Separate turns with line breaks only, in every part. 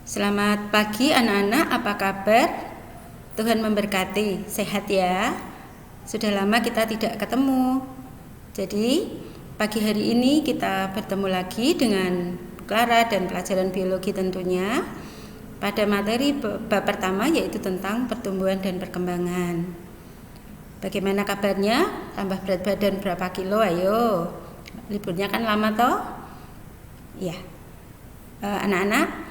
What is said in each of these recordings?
Selamat pagi anak-anak, apa kabar? Tuhan memberkati, sehat ya. Sudah lama kita tidak ketemu. Jadi pagi hari ini kita bertemu lagi dengan Bu Clara dan pelajaran biologi tentunya. Pada materi bab pertama yaitu tentang pertumbuhan dan perkembangan. Bagaimana kabarnya? Tambah berat badan berapa kilo? Ayo. Liburnya kan lama toh? Ya. Anak-anak,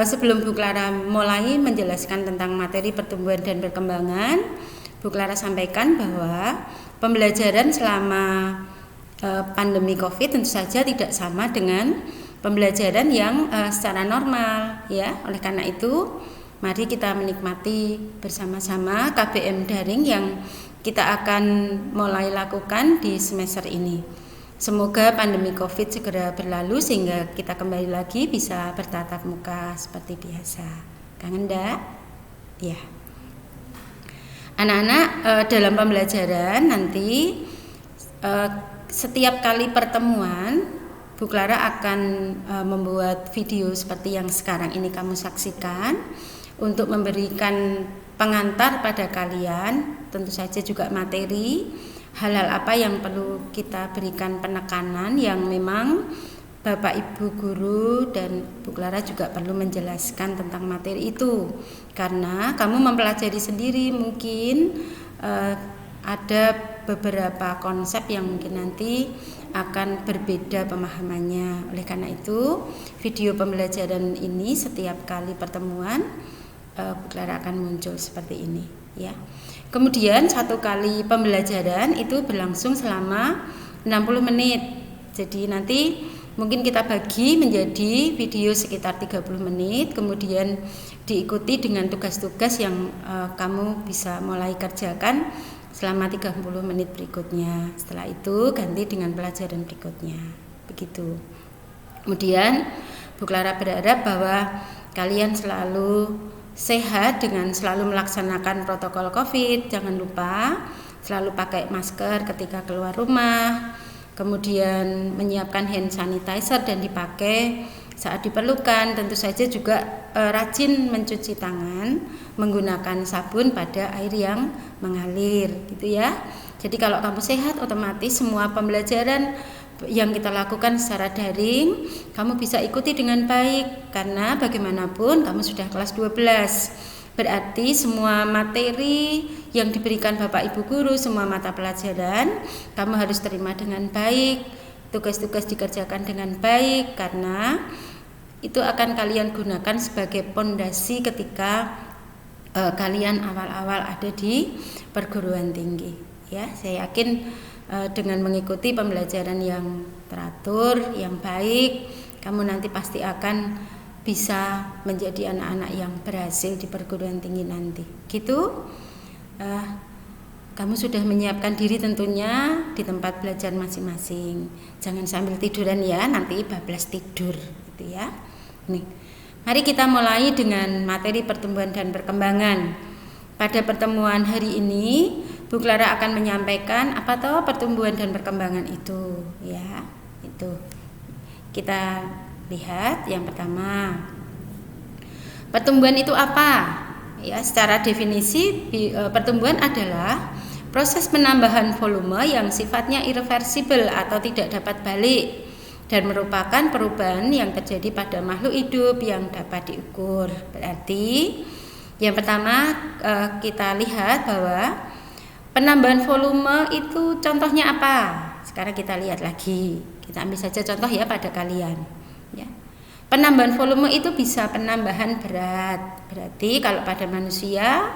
sebelum Bu Clara mulai menjelaskan tentang materi pertumbuhan dan perkembangan, Bu Clara sampaikan bahwa pembelajaran selama pandemi COVID tentu saja tidak sama dengan pembelajaran yang secara normal, ya. Oleh karena itu, mari kita menikmati bersama-sama KBM daring yang kita akan mulai lakukan di semester ini. Semoga pandemi COVID segera berlalu sehingga kita kembali lagi bisa bertatap muka seperti biasa. Kangen enggak? Ya. Anak-anak, dalam pembelajaran nanti setiap kali pertemuan Bu Clara akan membuat video seperti yang sekarang ini kamu saksikan untuk memberikan pengantar pada kalian, tentu saja juga materi hal-hal apa yang perlu kita berikan penekanan yang memang Bapak Ibu guru dan Bu Clara juga perlu menjelaskan tentang materi itu, karena kamu mempelajari sendiri mungkin ada beberapa konsep yang mungkin nanti akan berbeda pemahamannya. Oleh karena itu video pembelajaran ini setiap kali pertemuan Bu Clara akan muncul seperti ini, ya. Kemudian satu kali pembelajaran itu berlangsung selama 60 menit. Jadi nanti mungkin kita bagi menjadi video sekitar 30 menit, kemudian diikuti dengan tugas-tugas yang kamu bisa mulai kerjakan selama 30 menit berikutnya. Setelah itu ganti dengan pelajaran berikutnya. Begitu. Kemudian Bu Clara berharap bahwa kalian selalu sehat dengan selalu melaksanakan protokol COVID. Jangan lupa selalu pakai masker ketika keluar rumah, kemudian menyiapkan hand sanitizer dan dipakai saat diperlukan. Tentu saja juga rajin mencuci tangan menggunakan sabun pada air yang mengalir, gitu ya. Jadi kalau kamu sehat, otomatis semua pembelajaran yang kita lakukan secara daring kamu bisa ikuti dengan baik, karena bagaimanapun kamu sudah kelas 12. Berarti semua materi yang diberikan Bapak Ibu guru, semua mata pelajaran kamu harus terima dengan baik, tugas-tugas dikerjakan dengan baik, karena itu akan kalian gunakan sebagai pondasi ketika kalian awal-awal ada di perguruan tinggi, ya. Saya yakin dengan mengikuti pembelajaran yang teratur, yang baik, kamu nanti pasti akan bisa menjadi anak-anak yang berhasil di perguruan tinggi nanti. Gitu. Kamu sudah menyiapkan diri tentunya di tempat belajar masing-masing. Jangan sambil tiduran ya, nanti bablas tidur, gitu ya. Nih, mari kita mulai dengan materi pertumbuhan dan perkembangan. Pada pertemuan hari ini Bu Clara akan menyampaikan apa toh pertumbuhan dan perkembangan itu, ya. Itu. Kita lihat yang pertama. Pertumbuhan itu apa? Ya, secara definisi pertumbuhan adalah proses penambahan volume yang sifatnya irreversibel atau tidak dapat balik dan merupakan perubahan yang terjadi pada makhluk hidup yang dapat diukur. Berarti yang pertama kita lihat bahwa penambahan volume itu contohnya apa? Sekarang kita lihat lagi. Kita ambil saja contoh ya pada kalian. Ya. Penambahan volume itu bisa penambahan berat. Berarti kalau pada manusia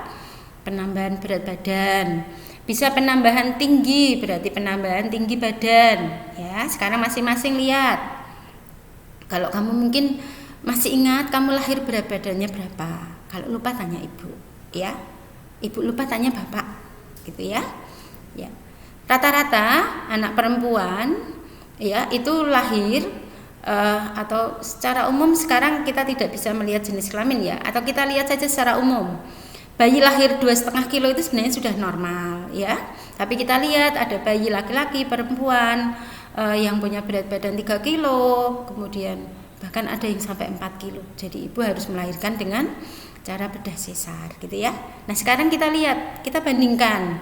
penambahan berat badan. Bisa penambahan tinggi, berarti penambahan tinggi badan. Ya, sekarang masing-masing lihat. Kalau kamu mungkin masih ingat kamu lahir berat badannya berapa? Kalau lupa tanya ibu, ya. Ibu lupa tanya bapak. Gitu ya. Ya. Rata-rata anak perempuan ya itu lahir atau secara umum sekarang kita tidak bisa melihat jenis kelamin ya, atau kita lihat saja secara umum. Bayi lahir 2,5 kilo itu sebenarnya sudah normal ya. Tapi kita lihat ada bayi laki-laki, perempuan yang punya berat badan 3 kilo, kemudian bahkan ada yang sampai 4 kilo. Jadi ibu harus melahirkan dengan cara bedah sesar gitu ya. Nah sekarang kita lihat, kita bandingkan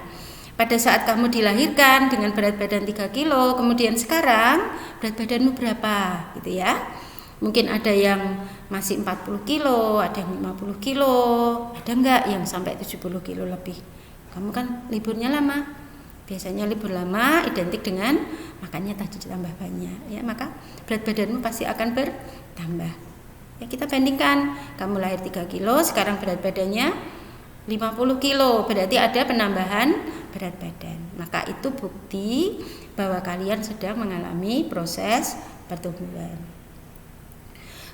pada saat kamu dilahirkan dengan berat badan 3 kilo, kemudian sekarang berat badanmu berapa gitu ya. Mungkin ada yang masih 40 kilo, ada yang 50 kilo, ada enggak yang sampai 70 kilo lebih. Kamu kan liburnya lama, biasanya libur lama identik dengan makannya tadi ditambah banyak ya, maka berat badanmu pasti akan bertambah ya. Kita bandingkan, kamu lahir 3 kilo, sekarang berat badannya 50 kilo, berarti ada penambahan berat badan. Maka itu bukti bahwa kalian sedang mengalami proses pertumbuhan.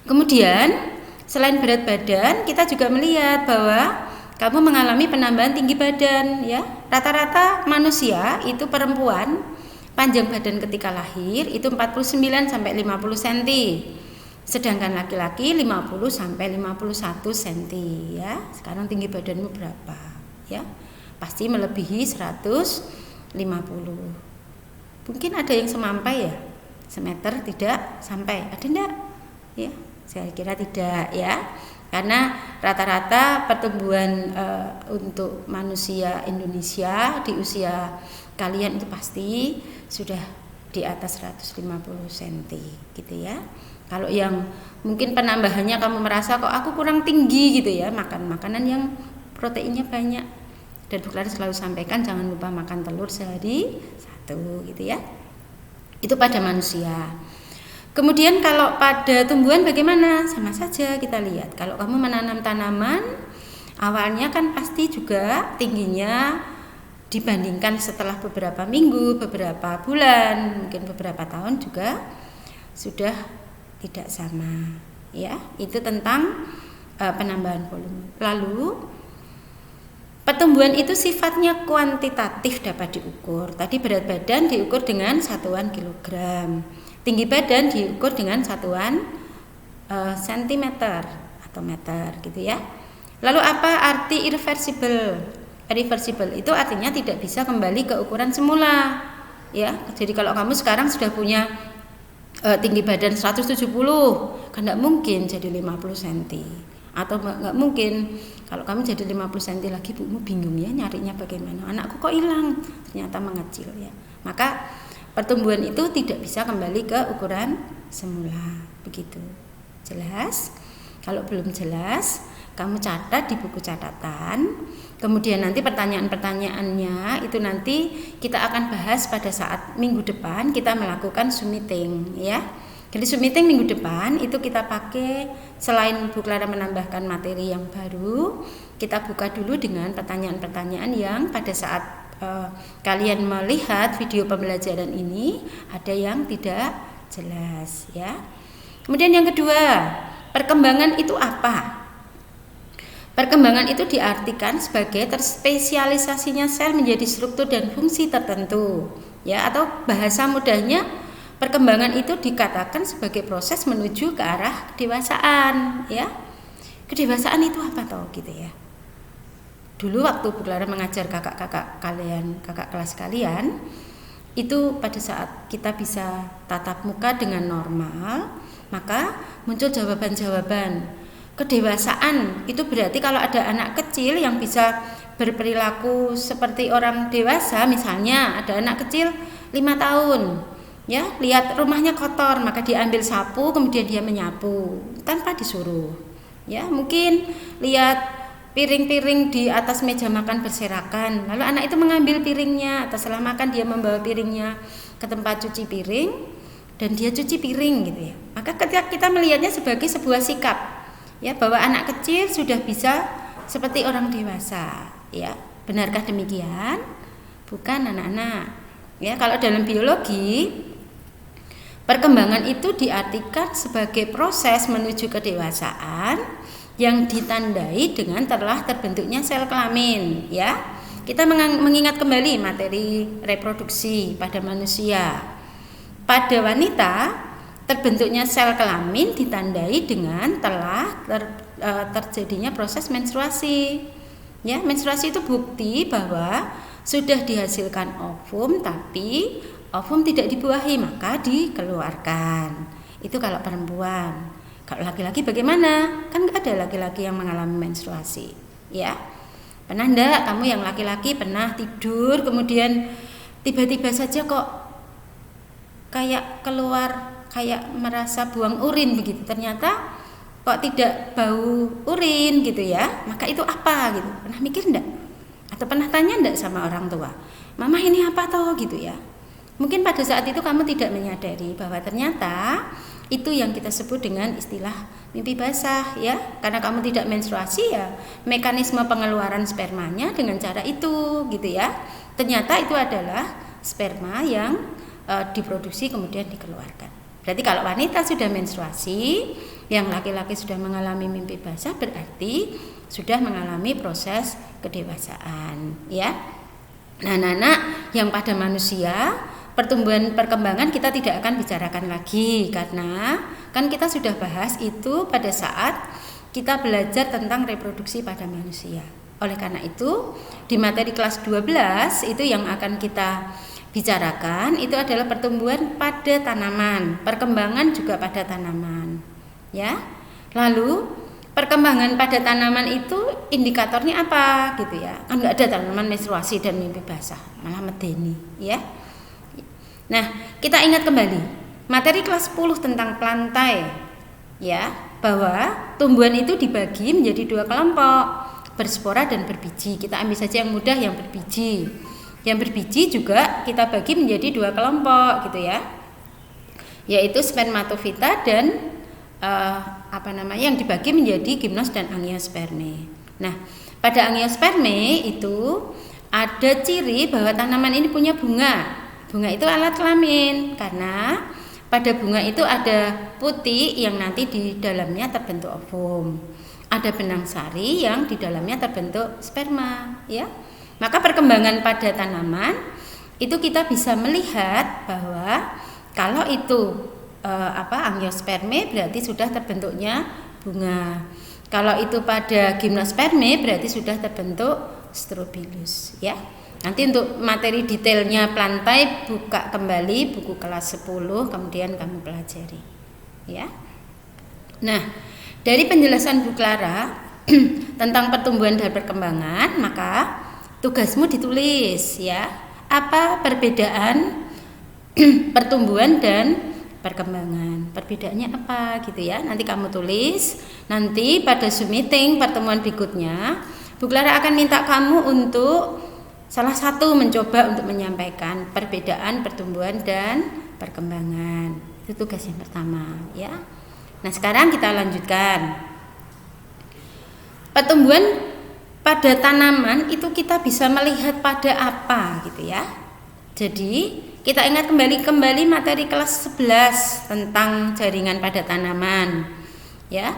Kemudian selain berat badan, kita juga melihat bahwa kamu mengalami penambahan tinggi badan ya. Rata-rata manusia itu perempuan panjang badan ketika lahir itu 49 sampai 50 cm. Sedangkan laki-laki 50 sampai 51 cm ya. Sekarang tinggi badanmu berapa ya? Pasti melebihi 150. Mungkin ada yang semampai ya. Semeter tidak sampai. Ada enggak? Ya, saya kira tidak ya. Karena rata-rata pertumbuhan untuk manusia Indonesia di usia kalian itu pasti sudah di atas 150 cm gitu ya. Kalau yang mungkin penambahannya kamu merasa kok aku kurang tinggi gitu ya, makan makanan yang proteinnya banyak. Dan Bu Clara selalu sampaikan jangan lupa makan telur sehari 1 gitu ya. Itu pada manusia. Kemudian kalau pada tumbuhan bagaimana? Sama saja kita lihat. Kalau kamu menanam tanaman, awalnya kan pasti juga tingginya dibandingkan setelah beberapa minggu, beberapa bulan, mungkin beberapa tahun juga sudah tidak sama. Ya, itu tentang penambahan volume. Lalu pertumbuhan itu sifatnya kuantitatif dapat diukur. Tadi berat badan diukur dengan satuan kilogram. Tinggi badan diukur dengan satuan sentimeter atau meter gitu ya. Lalu apa arti irreversible? Irreversible itu artinya tidak bisa kembali ke ukuran semula ya. Jadi kalau kamu sekarang sudah punya tinggi badan 170, kan tidak mungkin jadi 50 cm. Atau nggak mungkin kalau kamu jadi 50 cm lagi, ibumu bingung ya nyarinya bagaimana. Anakku kok hilang, ternyata mengecil ya. Maka pertumbuhan itu tidak bisa kembali ke ukuran semula. Begitu. Jelas? Kalau belum jelas, kamu catat di buku catatan. Kemudian nanti pertanyaan-pertanyaannya itu nanti kita akan bahas pada saat minggu depan kita melakukan Zoom meeting ya. Jadi Zoom meeting minggu depan itu kita pakai, selain Bu Clara menambahkan materi yang baru, kita buka dulu dengan pertanyaan-pertanyaan yang pada saat kalian melihat video pembelajaran ini ada yang tidak jelas ya. Kemudian yang kedua, perkembangan itu apa? Perkembangan itu diartikan sebagai terspesialisasinya sel menjadi struktur dan fungsi tertentu ya, atau bahasa mudahnya perkembangan itu dikatakan sebagai proses menuju ke arah kedewasaan ya. Kedewasaan itu apa toh gitu ya. Dulu waktu Bu Clara mengajar kakak-kakak kalian, kakak kelas kalian, itu pada saat kita bisa tatap muka dengan normal, maka muncul jawaban-jawaban. Kedewasaan itu berarti kalau ada anak kecil yang bisa berperilaku seperti orang dewasa, misalnya ada anak kecil 5 tahun ya, lihat rumahnya kotor maka diambil sapu kemudian dia menyapu tanpa disuruh ya. Mungkin lihat piring-piring di atas meja makan berserakan, lalu anak itu mengambil piringnya atau setelah makan dia membawa piringnya ke tempat cuci piring dan dia cuci piring gitu ya. Maka ketika kita melihatnya sebagai sebuah sikap ya, bahwa anak kecil sudah bisa seperti orang dewasa ya. Benarkah demikian? Bukan anak-anak ya. Kalau dalam biologi, perkembangan itu diartikan sebagai proses menuju kedewasaan yang ditandai dengan telah terbentuknya sel kelamin ya. Kita mengingat kembali materi reproduksi pada manusia. Pada wanita terbentuknya sel kelamin ditandai dengan telah terjadinya proses menstruasi. Ya, menstruasi itu bukti bahwa sudah dihasilkan ovum tapi ovum tidak dibuahi maka dikeluarkan. Itu kalau perempuan. Kalau laki-laki bagaimana? Kan nggak ada laki-laki yang mengalami menstruasi, ya. Pernah enggak kamu yang laki-laki pernah tidur kemudian tiba-tiba saja kok kayak keluar, kayak merasa buang urin begitu, ternyata kok tidak bau urin gitu ya, maka itu apa gitu? Pernah mikir enggak? Atau pernah tanya enggak sama orang tua, mama ini apa toh gitu ya? Mungkin pada saat itu kamu tidak menyadari bahwa ternyata itu yang kita sebut dengan istilah mimpi basah ya, karena kamu tidak menstruasi ya, mekanisme pengeluaran spermanya dengan cara itu gitu ya. Ternyata itu adalah sperma yang diproduksi kemudian dikeluarkan. Berarti kalau wanita sudah menstruasi, yang laki-laki sudah mengalami mimpi basah, berarti sudah mengalami proses kedewasaan ya. Nah, anak yang pada manusia pertumbuhan perkembangan kita tidak akan bicarakan lagi, karena kan kita sudah bahas itu pada saat kita belajar tentang reproduksi pada manusia. Oleh karena itu di materi kelas 12 itu yang akan kita bicarakan itu adalah pertumbuhan pada tanaman, perkembangan juga pada tanaman ya. Lalu perkembangan pada tanaman itu indikatornya apa gitu ya, kan nggak ada tanaman menstruasi dan mimpi basah, malah medeni ya. Nah, kita ingat kembali materi kelas 10 tentang plantae ya, bahwa tumbuhan itu dibagi menjadi dua kelompok, berspora dan berbiji. Kita ambil saja yang mudah, yang berbiji. Yang berbiji juga kita bagi menjadi dua kelompok gitu ya, yaitu spermatofita dan yang dibagi menjadi gimnos dan angiosperme. Nah, pada angiosperme itu ada ciri bahwa tanaman ini punya bunga. Bunga itu alat kelamin, karena pada bunga itu ada putik yang nanti di dalamnya terbentuk ovum, ada benang sari yang di dalamnya terbentuk sperma ya. Maka perkembangan pada tanaman itu kita bisa melihat bahwa kalau itu angiosperme berarti sudah terbentuknya bunga. Kalau itu pada gimnosperme berarti sudah terbentuk strobilus ya. Nanti untuk materi detailnya plantae buka kembali buku kelas 10 kemudian kamu pelajari ya. Nah, dari penjelasan Bu Clara tentang pertumbuhan dan perkembangan, maka tugasmu ditulis ya, apa perbedaan pertumbuhan dan perkembangan, perbedaannya apa gitu ya. Nanti kamu tulis, nanti pada Zoom meeting pertemuan berikutnya Bu Clara akan minta kamu untuk salah satu mencoba untuk menyampaikan perbedaan pertumbuhan dan perkembangan. Itu tugas yang pertama ya. Nah, sekarang kita lanjutkan. Pertumbuhan pada tanaman itu kita bisa melihat pada apa gitu ya. Jadi kita ingat kembali materi kelas 11 tentang jaringan pada tanaman ya.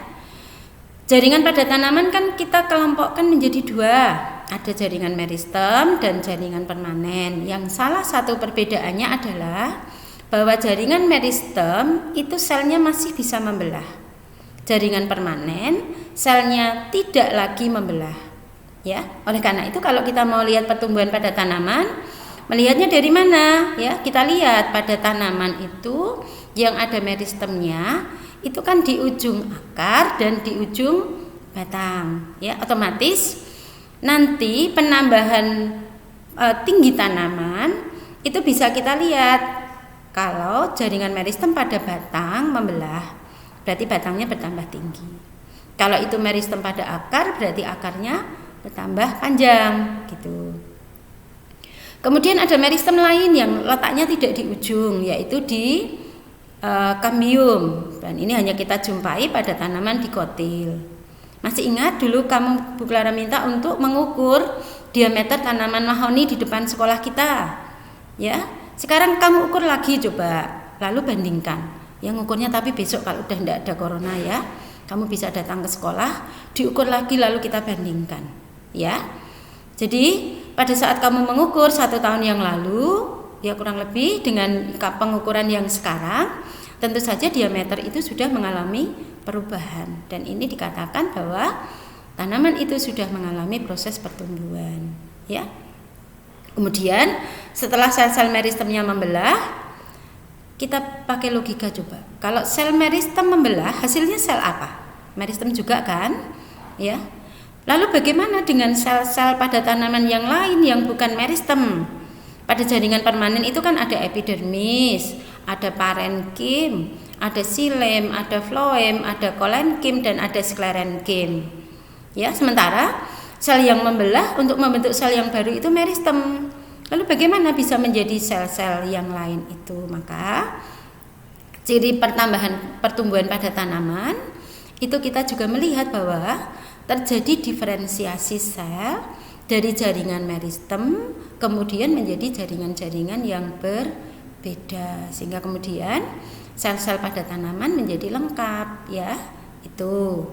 Jaringan pada tanaman kan kita kelompokkan menjadi dua, ada jaringan meristem dan jaringan permanen. Yang salah satu perbedaannya adalah bahwa jaringan meristem itu selnya masih bisa membelah, jaringan permanen selnya tidak lagi membelah ya. Oleh karena itu kalau kita mau lihat pertumbuhan pada tanaman, melihatnya dari mana ya? Kita lihat pada tanaman itu yang ada meristemnya itu kan di ujung akar dan di ujung batang ya. Otomatis nanti penambahan tinggi tanaman itu bisa kita lihat kalau jaringan meristem pada batang membelah, berarti batangnya bertambah tinggi. Kalau itu meristem pada akar, berarti akarnya bertambah panjang gitu. Kemudian ada meristem lain yang letaknya tidak di ujung, yaitu di kambium, dan ini hanya kita jumpai pada tanaman dikotil. Masih ingat dulu kamu Bu Clara minta untuk mengukur diameter tanaman mahoni di depan sekolah kita ya. Sekarang kamu ukur lagi coba, lalu bandingkan. Yang ukurnya tapi besok kalau udah tidak ada corona ya, kamu bisa datang ke sekolah, diukur lagi lalu kita bandingkan ya. Jadi pada saat kamu mengukur 1 tahun yang lalu ya kurang lebih dengan pengukuran yang sekarang, tentu saja diameter itu sudah mengalami perubahan, dan ini dikatakan bahwa tanaman itu sudah mengalami proses pertumbuhan ya. Kemudian setelah sel-sel meristemnya membelah, kita pakai logika coba. Kalau sel meristem membelah, hasilnya sel apa? Meristem juga kan? Ya. Lalu bagaimana dengan sel-sel pada tanaman yang lain yang bukan meristem? Pada jaringan permanen itu kan ada epidermis, ada parenkim, ada xilem, ada floem, ada kolenkim, dan ada sklerenkim. Ya, sementara sel yang membelah untuk membentuk sel yang baru itu meristem. Lalu bagaimana bisa menjadi sel-sel yang lain itu? Maka ciri pertumbuhan pada tanaman itu kita juga melihat bahwa terjadi diferensiasi sel dari jaringan meristem kemudian menjadi jaringan-jaringan yang berbeda, sehingga kemudian sel-sel pada tanaman menjadi lengkap ya. Itu.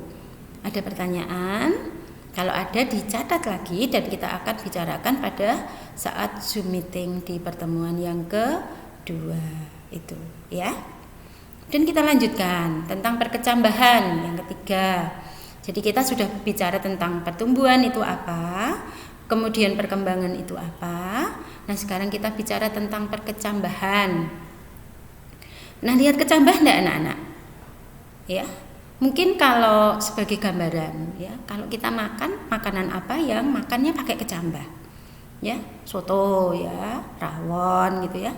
Ada pertanyaan? Kalau ada dicatat lagi dan kita akan bicarakan pada saat Zoom meeting di pertemuan yang kedua itu ya. Dan kita lanjutkan tentang perkecambahan yang ketiga. Jadi kita sudah bicara tentang pertumbuhan itu apa, kemudian perkembangan itu apa. Nah sekarang kita bicara tentang perkecambahan. Nah lihat kecambah enggak anak-anak? Ya. Mungkin kalau sebagai gambaran ya, kalau kita makan makanan apa yang makannya pakai kecambah. Ya, soto ya, rawon gitu ya.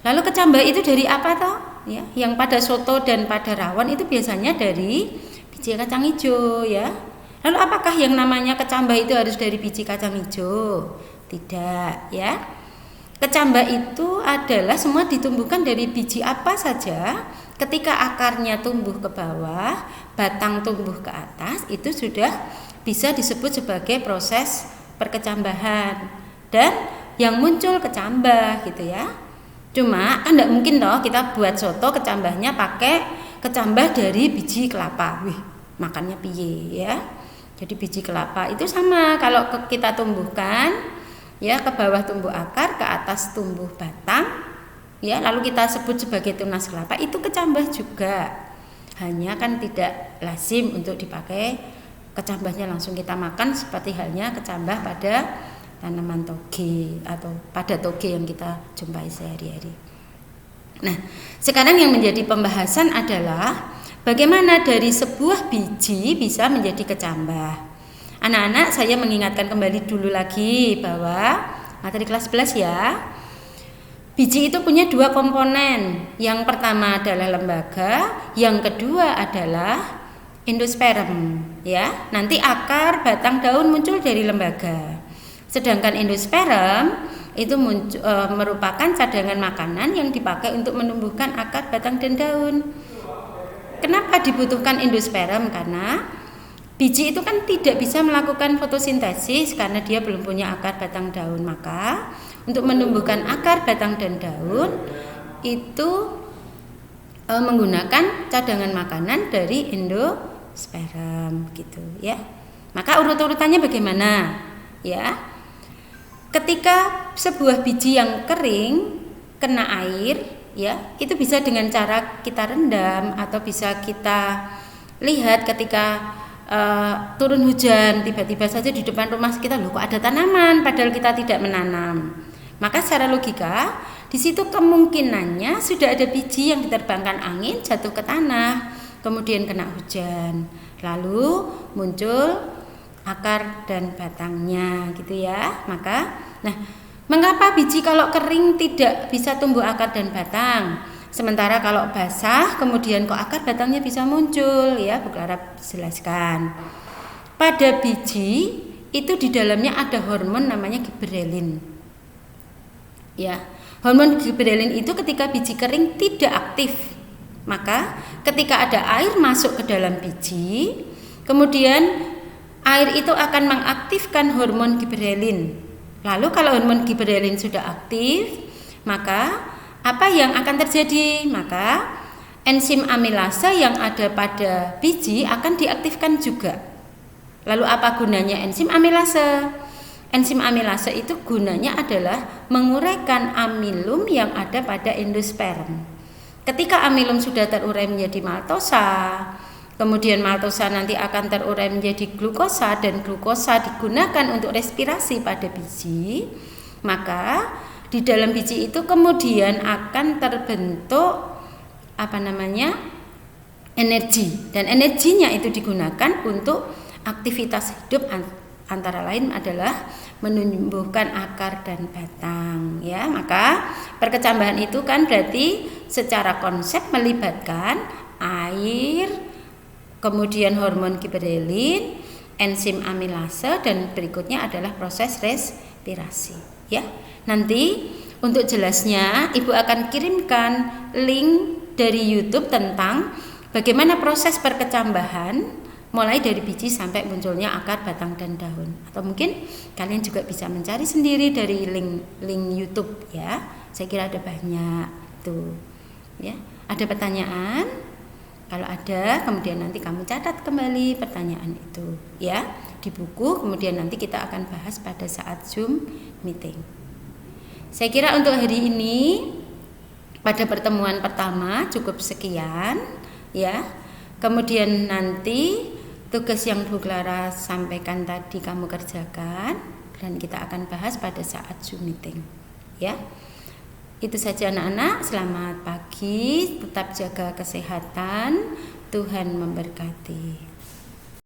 Lalu kecambah itu dari apa toh? Ya, yang pada soto dan pada rawon itu biasanya dari biji kacang hijau ya. Lalu apakah yang namanya kecambah itu harus dari biji kacang hijau? Tidak ya. Kecambah itu adalah semua ditumbuhkan dari biji apa saja. Ketika akarnya tumbuh ke bawah, batang tumbuh ke atas, itu sudah bisa disebut sebagai proses perkecambahan. Dan yang muncul kecambah gitu ya. Cuma kan tidak mungkin toh kita buat soto kecambahnya pakai kecambah dari biji kelapa. Wih, makannya piye ya. Jadi biji kelapa itu sama kalau kita tumbuhkan ya, ke bawah tumbuh akar, ke atas tumbuh batang. Ya, lalu kita sebut sebagai tunas kelapa, itu kecambah juga. Hanya kan tidak lazim untuk dipakai kecambahnya langsung kita makan seperti halnya kecambah pada tanaman toge atau pada toge yang kita jumpai sehari-hari. Nah, sekarang yang menjadi pembahasan adalah bagaimana dari sebuah biji bisa menjadi kecambah. Anak-anak, saya mengingatkan kembali dulu lagi bahwa materi kelas 11 ya. Biji itu punya dua komponen. Yang pertama adalah lembaga, yang kedua adalah endosperm ya. Nanti akar, batang, daun muncul dari lembaga. Sedangkan endosperm itu merupakan cadangan makanan yang dipakai untuk menumbuhkan akar, batang, dan daun. Kenapa dibutuhkan endosperm? Karena biji itu kan tidak bisa melakukan fotosintesis karena dia belum punya akar, batang, daun. Maka untuk menumbuhkan akar, batang, dan daun itu menggunakan cadangan makanan dari endosperm gitu ya. Maka urut-urutannya bagaimana? Ya. Ketika sebuah biji yang kering kena air ya, itu bisa dengan cara kita rendam atau bisa kita lihat ketika turun hujan tiba-tiba saja di depan rumah kita, loh kok ada tanaman padahal kita tidak menanam. Maka secara logika di situ kemungkinannya sudah ada biji yang diterbangkan angin jatuh ke tanah, kemudian kena hujan, lalu muncul akar dan batangnya gitu ya. Mengapa biji kalau kering tidak bisa tumbuh akar dan batang? Sementara kalau basah kemudian kok akar batangnya bisa muncul ya, Bu Clara jelaskan. Pada biji itu di dalamnya ada hormon namanya giberelin. Ya, hormon giberelin itu ketika biji kering tidak aktif. Maka ketika ada air masuk ke dalam biji, kemudian air itu akan mengaktifkan hormon giberelin. Lalu kalau hormon giberelin sudah aktif, maka apa yang akan terjadi? Maka enzim amilase yang ada pada biji akan diaktifkan juga. Lalu apa gunanya enzim amilase? Enzim amilase itu gunanya adalah menguraikan amilum yang ada pada endosperm. Ketika amilum sudah terurai menjadi maltosa, kemudian maltosa nanti akan terurai menjadi glukosa dan glukosa digunakan untuk respirasi pada biji, maka di dalam biji itu kemudian akan terbentuk energi, dan energinya itu digunakan untuk aktivitas hidup, antara lain adalah menumbuhkan akar dan batang ya. Maka perkecambahan itu kan berarti secara konsep melibatkan air, kemudian hormon giberelin, enzim amilase, dan berikutnya adalah proses respirasi ya. Nanti untuk jelasnya Ibu akan kirimkan link dari YouTube tentang bagaimana proses perkecambahan mulai dari biji sampai munculnya akar, batang, dan daun. Atau mungkin kalian juga bisa mencari sendiri dari link YouTube ya. Saya kira ada banyak tuh. Ya, ada pertanyaan? Kalau ada, kemudian nanti kamu catat kembali pertanyaan itu ya di buku. Kemudian nanti kita akan bahas pada saat Zoom meeting. Saya kira untuk hari ini pada pertemuan pertama cukup sekian ya. Kemudian nanti tugas yang Bu Clara sampaikan tadi kamu kerjakan, dan kita akan bahas pada saat Zoom meeting ya. Itu saja anak-anak, selamat pagi, tetap jaga kesehatan, Tuhan memberkati.